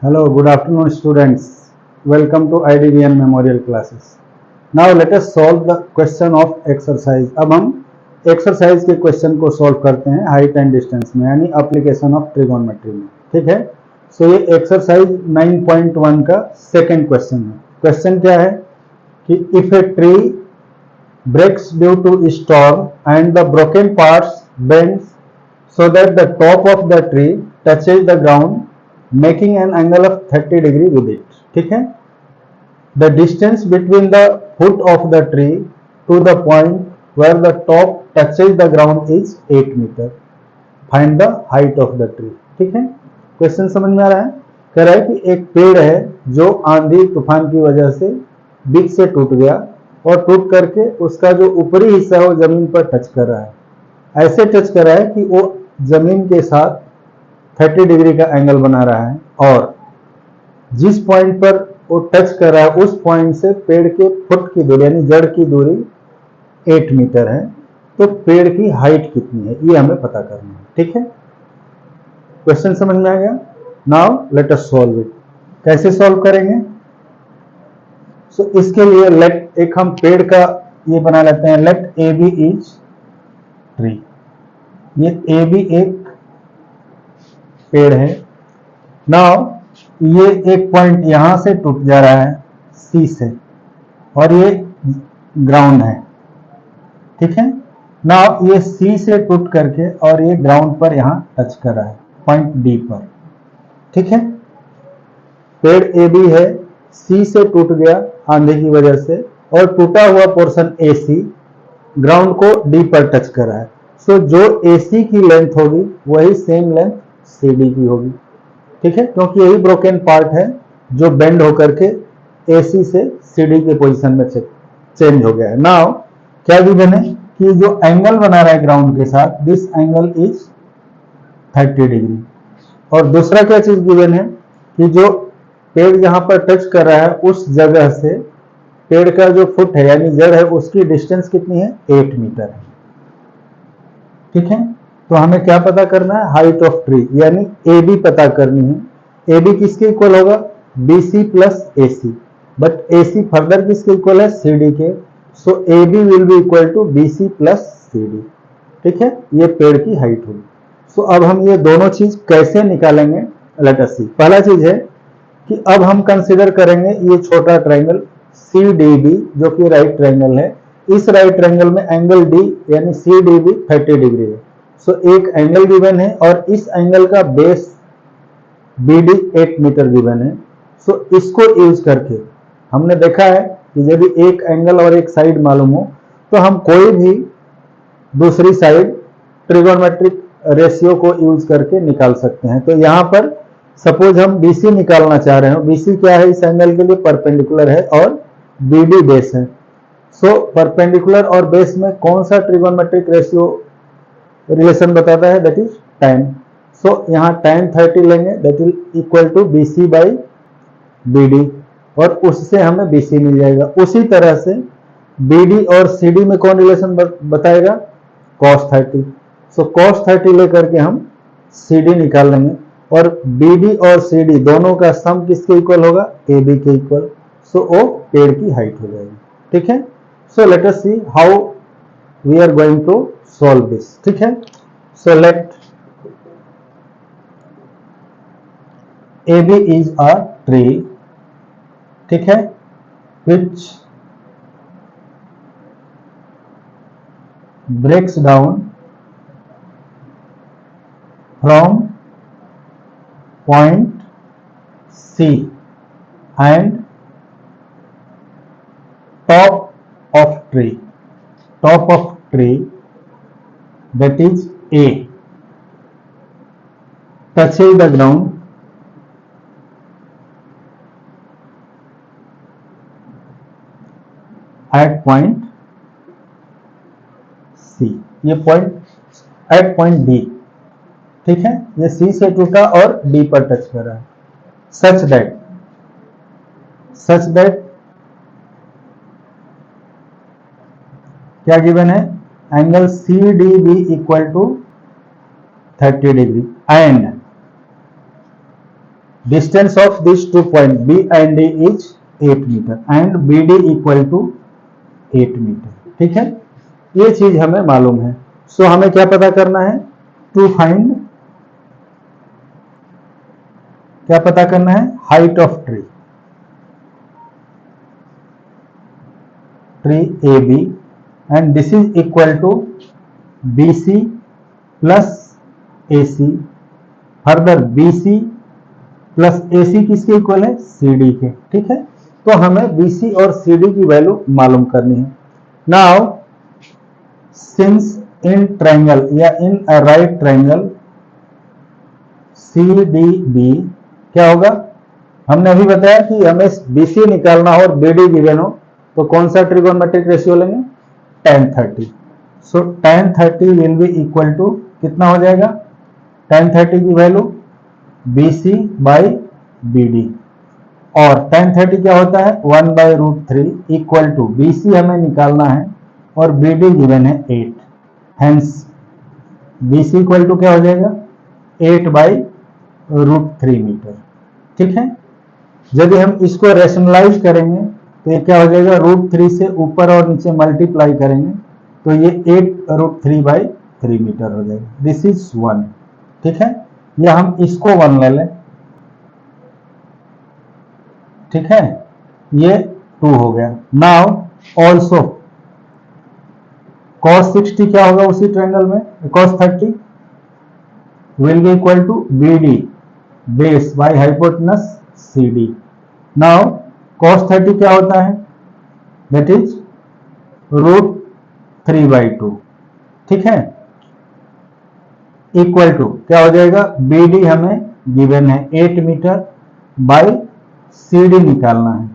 Hello, good afternoon students. Welcome to IDVN Memorial Classes. Now let us solve the question of exercise. अब हम exercise के question को solve करते हैं height and distance में, यानी एप्लीकेशन ऑफ ट्रिगोनोमेट्री में. ठीक है. सो ये एक्सरसाइज 9.1 का सेकेंड क्वेश्चन है. क्वेश्चन क्या है कि if a tree breaks due to storm and the broken parts bends so that the top of the tree touches the ground making an angle of 30 degree with it. ठीक है. The distance between the foot of the tree to the point where the top touches the ground is 8 meter. Find the height of the tree. ठीक है. Question समझ में आ रहा है. कह रहा है कि एक पेड़ है जो आंधी तूफान की वजह से बीच से टूट गया और टूट करके उसका जो ऊपरी हिस्सा है वो जमीन पर टच कर रहा है. ऐसे टच कर रहा है कि वो जमीन के साथ 30 डिग्री का एंगल बना रहा है और जिस पॉइंट पर वो टच कर रहा है उस पॉइंट से पेड़ के फुट की दूरी यानी जड़ की दूरी 8 मीटर है. तो पेड़ की हाइट कितनी है ये हमें पता करना है. ठीक है. क्वेश्चन समझ में आ गया. Now let us solve it. कैसे सॉल्व करेंगे. सो इसके लिए लेट एक हम पेड़ का ये बना लेते हैं. Let A B is tree. ये ए बी एक पेड़ है. नाउ ये एक पॉइंट यहां से टूट जा रहा है सी से और ये ग्राउंड है. ठीक है. नाउ ये सी से टूट करके और ये ग्राउंड पर यहां टच कर रहा है पॉइंट डी पर. ठीक है. पेड़ ए बी है, सी से टूट गया आंधी की वजह से और टूटा हुआ पोर्शन ए सी ग्राउंड को डी पर टच कर रहा है. सो जो ए सी की लेंथ होगी वही सेम लेंथ सी डी की होगी. ठीक है. क्योंकि यही ब्रोकन पार्ट है जो बेंड होकर के ए सी से सी डी के पोजिशन में चेंज हो गया है. नाउ क्या गिवन है कि जो एंगल बना रहा है ग्राउंड के साथ दिस एंगल इज 30 डिग्री. और दूसरा क्या चीज गिवन है कि जो पेड़ जहां पर टच कर रहा है उस जगह से पेड़ का जो फुट है यानी जड़ है उसकी डिस्टेंस कितनी है 8 मीटर है. ठीक है. तो हमें क्या पता करना है हाइट ऑफ ट्री यानी ए बी पता करनी है. ए बी किसके इक्वल होगा B C plus A C. But A C further किसके इक्वल है सी डी के. So A B will be equal to B C plus C D. ठीक है. ये पेड़ की हाइट होगी. सो अब हम ये दोनों चीज कैसे निकालेंगे लेट अस सी. पहला चीज है कि अब हम कंसीडर करेंगे ये छोटा ट्रायंगल सी डी बी जो कि राइट ट्रायंगल है. इस राइट ट्रायंगल में एंगल डी यानी सी डी बी 30 डिग्री है. सो एक एंगल गिवन है और इस एंगल का base B D 8 metre given है. सो इसको यूज करके हमने देखा है कि यदि एक एंगल और एक साइड मालूम हो तो हम कोई भी दूसरी साइड ट्रिगोनोमेट्रिक रेशियो को यूज करके निकाल सकते हैं. तो यहां पर सपोज हम BC निकालना चाह रहे हो. BC क्या है इस एंगल के लिए परपेंडिकुलर है और BD बेस है. सो परपेंडिकुलर और बेस में कौन सा ट्रिगोनोमेट्रिक रेशियो रिलेशन बताता है दैट इज tan. सो यहाँ tan 30 लेंगे that is equal to BC by BD और उससे हमें BC मिल जाएगा. उसी तरह से BD और CD में कौन रिलेशन बताएगा cos 30. सो cos 30 लेकर के हम CD निकाल लेंगे और BD और CD दोनों का सम किसके इक्वल होगा AB के इक्वल. सो वो पेड़ की हाइट हो जाएगी. ठीक है. So let us see how we are going to solve this. ठीक है. So let AB is a tree. ठीक है. which breaks down from point C and top of tree that is A touches the ground at point C. ये point eight point D. ठीक है. ये C से टूटा और D पर टच कर रहा है. सच दैट क्या गिवन है angle CDB equal to 30 degree and distance of this 2 point B and D is 8 metre and B D equal to 8 metre. ठीक है, ये चीज हमें मालूम है। सो हमें क्या पता करना है, टू फाइंड, क्या पता करना है, height of tree, tree A B and this is equal to B C plus A C. Further B C plus A C किसके इक्वल है, सी डी के। ठीक है, तो हमें बी सी और सी डी की वैल्यू मालूम करनी है। नाउ सिंस इन ट्रायंगल या in a right triangle C D B क्या होगा, हमने अभी बताया कि हमें बीसी निकालना हो और बीडी गिवन हो तो कौन सा ट्रिगोनोमेट्रिक रेशियो लेंगे, tan 30। So tan 30 will be equal to कितना हो जाएगा, tan 30 की वैल्यू BC बाई BD और tan 30 क्या होता है 1/√3 इक्वल टू BC हमें निकालना है और BD गिवन है 8। हेंस BC इक्वल टू क्या हो जाएगा 8/√3 मीटर। ठीक है, यदि हम इसको रेशनलाइज करेंगे तो ये क्या हो जाएगा, √3 से ऊपर और नीचे मल्टीप्लाई करेंगे तो ये 8√3/3 मीटर हो जाएगा। This is 1। ठीक है, या हम इसको 1 ले लें। ठीक है, ये 2 हो गया। नाउ ऑल्सो cos 60 क्या होगा उसी ट्रायंगल में, cos 30 will be equal to BD base by hypotenuse CD। Now cos 30 क्या होता है, दैट इज √3/2। ठीक है, इक्वल टू क्या हो जाएगा, BD हमें गिवन है 8 मीटर बाय CD निकालना है।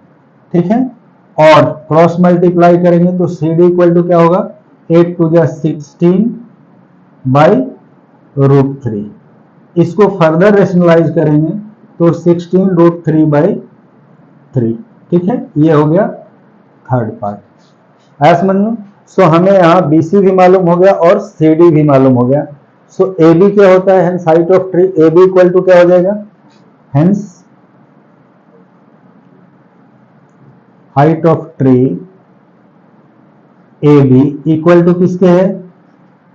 ठीक है, और क्रॉस मल्टीप्लाई करेंगे तो CD इक्वल टू क्या होगा 8 टू 16 बाई √3। इसको फर्दर रेशनलाइज करेंगे तो 16√3/3। ठीक है, ये हो गया थर्ड पार्ट। आया समझ में। सो हमें यहाँ BC भी मालूम हो गया और CD भी मालूम हो गया। सो AB क्या होता है, hence height of tree AB equal to क्या हो जाएगा, hence height of tree AB equal to किसके है,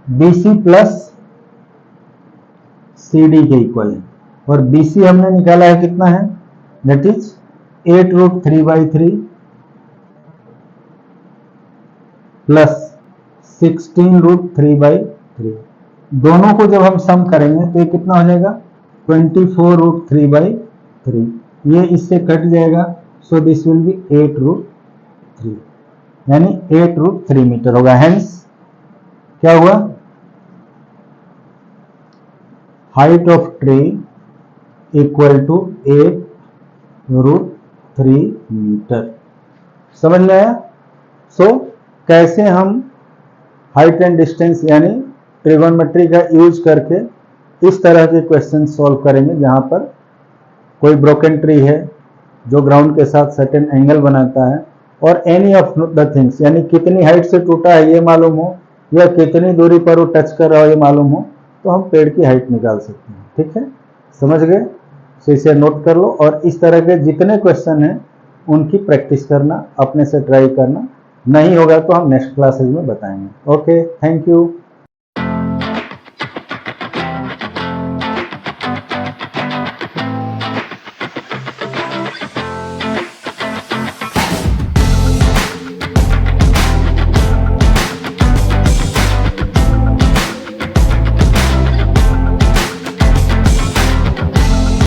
BC प्लस CD के इक्वल है और BC हमने निकाला है कितना है, दैट इज 8√3/3 प्लस 16√3/3। दोनों को जब हम सम करेंगे तो ये कितना हो जाएगा 24√3/3। ये इससे कट जाएगा, सो दिस विल बी 8√3 यानी 8√3 मीटर होगा। हेंस क्या हुआ, height of tree equal to 8√3 metre. समझ में आया। सो कैसे हम हाइट एंड डिस्टेंस यानी ट्रिगोनोमेट्री का यूज करके इस तरह के क्वेश्चन सॉल्व करेंगे जहां पर कोई ब्रोकन ट्री है जो ग्राउंड के साथ सर्टेन एंगल बनाता है और एनी ऑफ द थिंग्स यानी कितनी हाइट से टूटा है ये मालूम हो या कितनी दूरी पर वो टच कर रहा हो ये मालूम हो तो हम पेड़ की हाइट निकाल सकते हैं। ठीक है, समझ गए। सो इसे नोट कर लो और इस तरह के जितने क्वेश्चन हैं उनकी प्रैक्टिस करना, अपने से ट्राई करना। नहीं होगा तो हम नेक्स्ट क्लासेज में बताएंगे। Okay, thank you.